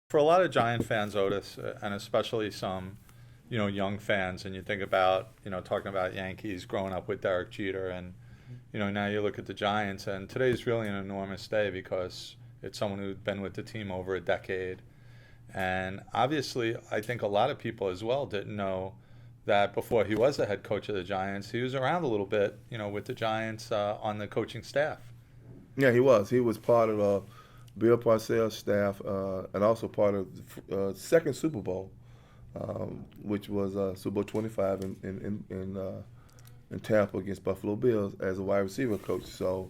For a lot of Giant fans, Otis, and especially some, young fans, and you think about, talking about Yankees growing up with Derek Jeter, and now you look at the Giants, and today's really an enormous day because it's someone who's been with the team over a decade, and obviously, I think a lot of people as well didn't know that before he was the head coach of the Giants, he was around a little bit, with the Giants on the coaching staff. Yeah, he was. He was part of Bill Parcells' staff and also part of the second Super Bowl, which was Super Bowl 25 in Tampa against Buffalo Bills as a wide receiver coach. So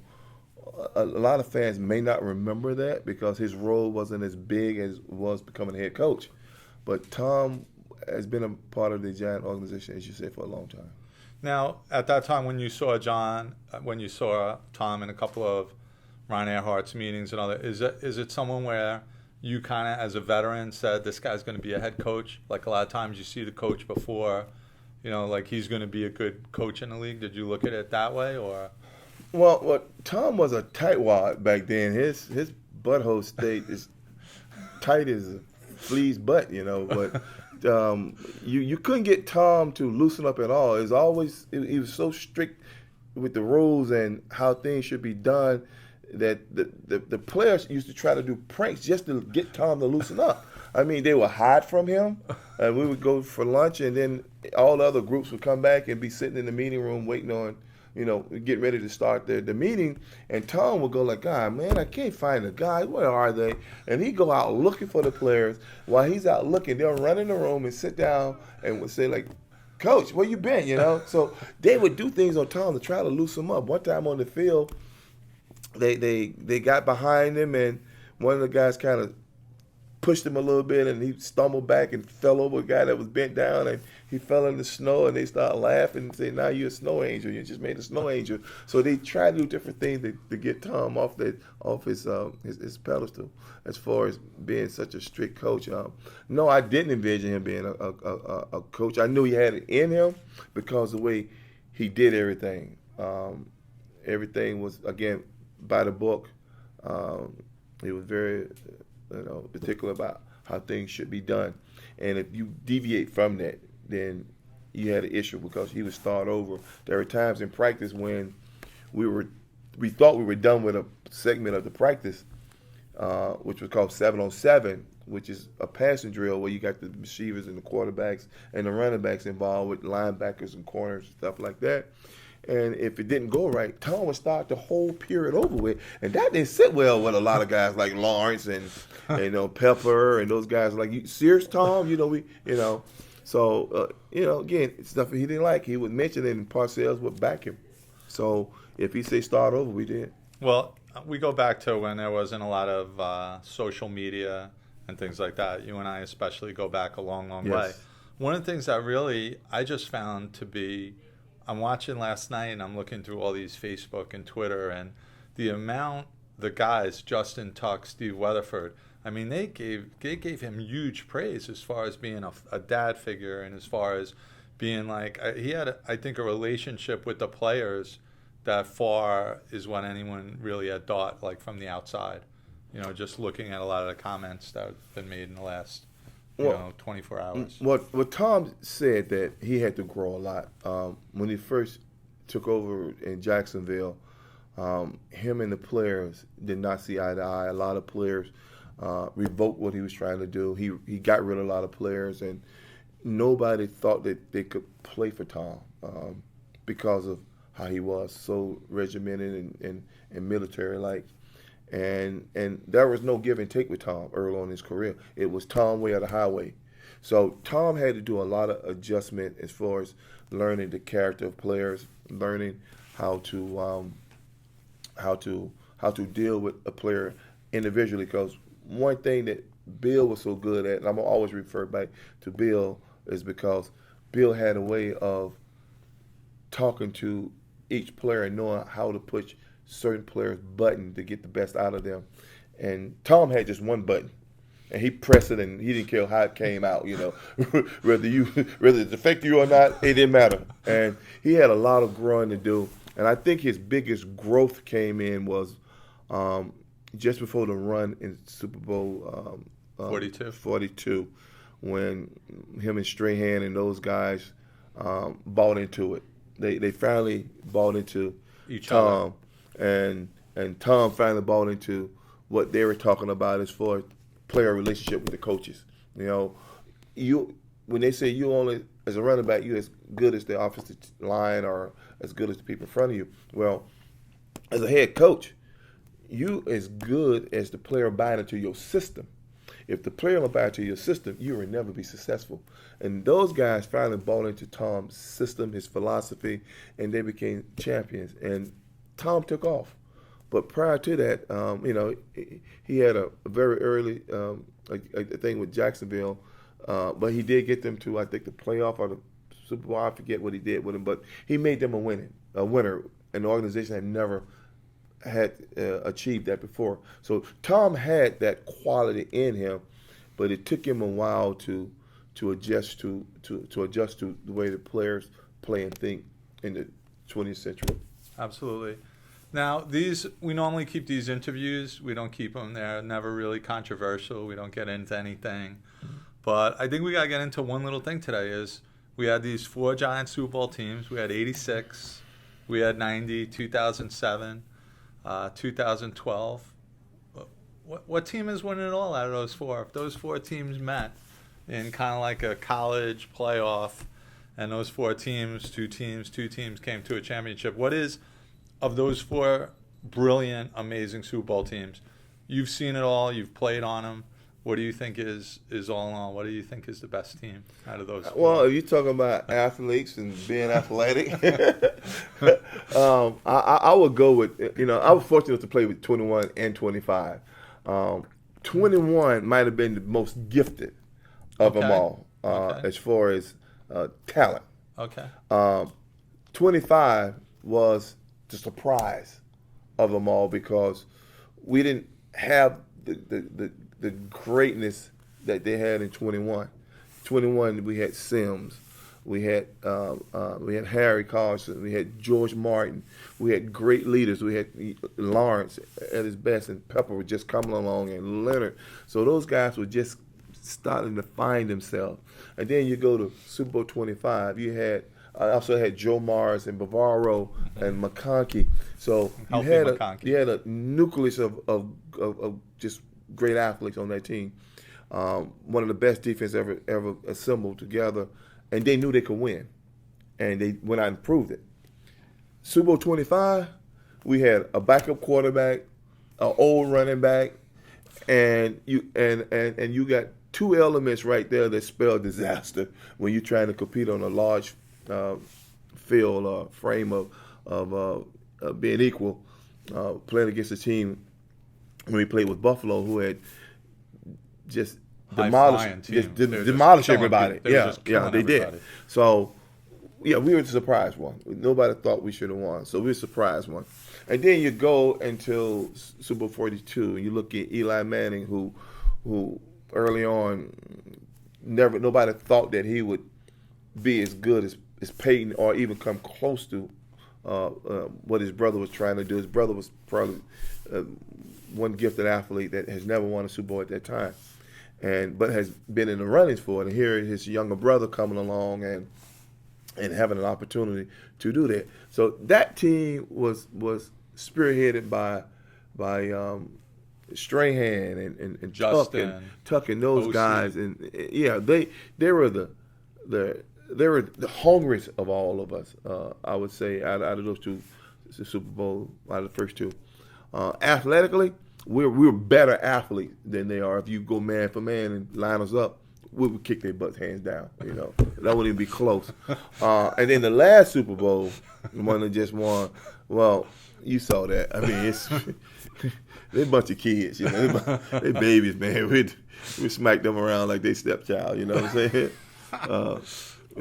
a lot of fans may not remember that because his role wasn't as big as was becoming a head coach. But Tom has been a part of the Giant organization, as you said, for a long time. Now, at that time, when you saw Tom in a couple of Ron Earhart's meetings and all that, is it someone where you kind of, as a veteran, said this guy's going to be a head coach? Like a lot of times, you see the coach before, like he's going to be a good coach in the league. Did you look at it that way, or? Well, Tom was a tightwad back then. His butthole stayed as tight as a flea's butt, But you couldn't get Tom to loosen up at all. It was always he was so strict with the rules and how things should be done that the players used to try to do pranks just to get Tom to loosen up. I mean, they would hide from him, and we would go for lunch, and then all the other groups would come back and be sitting in the meeting room waiting on, get ready to start the meeting, and Tom would go like, God, man, I can't find the guys. Where are they? And he'd go out looking for the players. While he's out looking, they'll run in the room and sit down and would say, like, Coach, where you been, So they would do things on Tom to try to loosen him up. One time on the field, they got behind him, and one of the guys kind of pushed him a little bit, and he stumbled back and fell over a guy that was bent down, and he fell in the snow, and they started laughing and saying, now you're a snow angel. You just made a snow angel. So they try to do different things to get Tom off his pedestal as far as being such a strict coach. No, I didn't envision him being a coach. I knew he had it in him because the way he did everything. Everything was, again, by the book. He was very particular about how things should be done. And if you deviate from that, then you had an issue because he would start over. There were times in practice when we thought we were done with a segment of the practice, which was called 7-on-7, which is a passing drill where you got the receivers and the quarterbacks and the running backs involved with linebackers and corners and stuff like that. And if it didn't go right, Tom would start the whole period over with. And that didn't sit well with a lot of guys like Lawrence and Pepper and those guys like, you serious, Tom? So, again, stuff he didn't like. He would mention it and Parcells would back him. So if he say start over, we did. Well, we go back to when there wasn't a lot of social media and things like that. You and I especially go back a long, long way. One of the things that really I just found to be, I'm watching last night and I'm looking through all these Facebook and Twitter, and the amount the guys, Justin Tuck, Steve Weatherford, I mean, they gave him huge praise as far as being a dad figure, and as far as being like, he had, I think, a relationship with the players that far is what anyone really had thought, like from the outside. Just looking at a lot of the comments that have been made in the last 24 hours. What Tom said that he had to grow a lot. When he first took over in Jacksonville, him and the players did not see eye to eye. A lot of players revoked what he was trying to do. He got rid of a lot of players, and nobody thought that they could play for Tom because of how he was so regimented and military-like. And there was no give and take with Tom early on in his career. It was Tom way or the highway. So Tom had to do a lot of adjustment as far as learning the character of players, learning how to deal with a player individually. Because one thing that Bill was so good at, and I'm gonna always refer back to Bill, is because Bill had a way of talking to each player and knowing how to push certain players' button to get the best out of them. And Tom had just one button, and he pressed it, and he didn't care how it came out. Whether it affected you or not, it didn't matter. And he had a lot of growing to do. And I think his biggest growth came in was just before the run in Super Bowl 50. 42, when him and Strahan and those guys bought into it. They finally bought into Each Tom, other. and Tom finally bought into what they were talking about as far as player relationship with the coaches. When they say you only, as a running back, you're as good as the offensive line or as good as the people in front of you. Well, as a head coach, you as good as the player buying into your system. If the player don't buy into your system, you will never be successful. And those guys finally bought into Tom's system, his philosophy, and they became champions. And Tom took off. But prior to that, he had a very early a thing with Jacksonville, but he did get them to, I think, the playoff or the Super Bowl. I forget what he did with them, but he made them a winner, and the organization had never had achieved that before. So Tom had that quality in him, but it took him a while to adjust to the way the players play and think in the 20th century. Absolutely. Now, we normally keep these interviews. We don't keep them. They're never really controversial. We don't get into anything. But I think we got to get into one little thing today is we had these 4 Giants Super Bowl teams. We had 86. We had 90, 2007, 2012. What team is winning it all out of those 4? If those 4 teams met in kind of like a college playoff and those 4 teams, two teams came to a championship, what is, of those 4 brilliant, amazing Super Bowl teams, you've seen it all, you've played on them, what do you think is all in all? What do you think is the best team out of those 4? Well, if you're talking about athletes and being athletic, I would go with, I was fortunate to play with 21 and 25. 21 might have been the most gifted of them all as far as talent. Okay. 25 was the surprise of them all because we didn't have the greatness that they had in 21. 21, we had Sims, we had Harry Carson, we had George Martin, we had great leaders, we had Lawrence at his best, and Pepper was just coming along, and Leonard. So those guys were just starting to find themselves. And then you go to Super Bowl 25, I also had Joe Mars and Bavaro and McConkey. So you had a nucleus of just great athletes on that team. One of the best defense ever assembled together, and they knew they could win, and they went out and proved it. Super Bowl 25, we had a backup quarterback, an old running back, and you got 2 elements right there that spell disaster when you're trying to compete on a large field or frame of being equal, playing against a team when we played with Buffalo who had just demolished everybody. They did. So, we were the surprise one. Nobody thought we should have won, so we were the surprise one. And then you go until Super Bowl 42, and you look at Eli Manning, who early on nobody thought that he would be as good as Peyton or even come close to what his brother was trying to do. His brother was probably one gifted athlete that has never won a Super Bowl at that time, but has been in the runnings for it. And here his younger brother coming along and having an opportunity to do that. So that team was spearheaded by Strahan and Justin, Tuck and those OC. guys, and they were the hungriest of all of us. I would say out of those 2 Super Bowl, out of the first 2. Athletically, we're better athletes than they are. If you go man for man and line us up, we would kick their butts hands down. That wouldn't even be close. And then the last Super Bowl, the one that just won. Well, you saw that. I mean, they're a bunch of kids. They babies, man. We smacked them around like they stepchild. You know what I'm saying?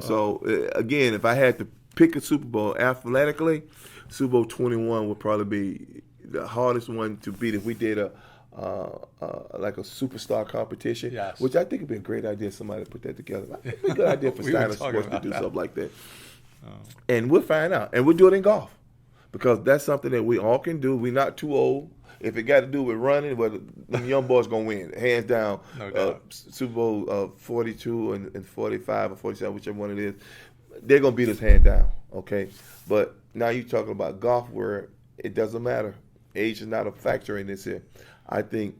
So again, if I had to pick a Super Bowl athletically, Super Bowl 21 would probably be the hardest one to beat if we did like a superstar competition, yes. Which I think would be a great idea. Somebody put that together. I think it'd be a good idea for Steiner Sports to do something like that. And we'll find out. And we'll do it in golf. because that's something that we all can do. We're not too old. If it got to do with running, well, the young boys gonna win, hands down. No doubt. Super Bowl 42 and 45 or 47, whichever one it is, they're gonna beat us hands down. Okay, but now you're talking about golf where it doesn't matter. Age is not a factor in this here. I think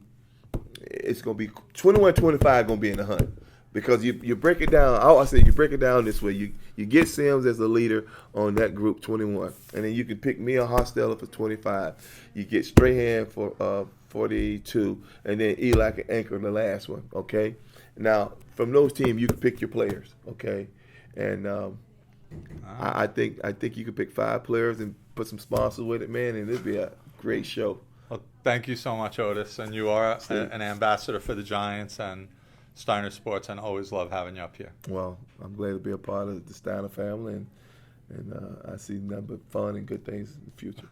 it's gonna be 21-25 gonna be in the hunt. Because you break it down, I say you break it down this way. You get Sims as the leader on that group 21, and then you can pick me or Costello for 25. You get Strahan for 42, and then Eli can anchor in the last one. Okay. Now from those teams, you can pick your players. Okay, and I think you can pick 5 players and put some sponsors with it, man, and it'd be a great show. Well, thank you so much, Ottis, and you are an ambassador for the Giants and Steiner Sports, and always love having you up here. Well, I'm glad to be a part of the Steiner family, and I see nothing but fun and good things in the future.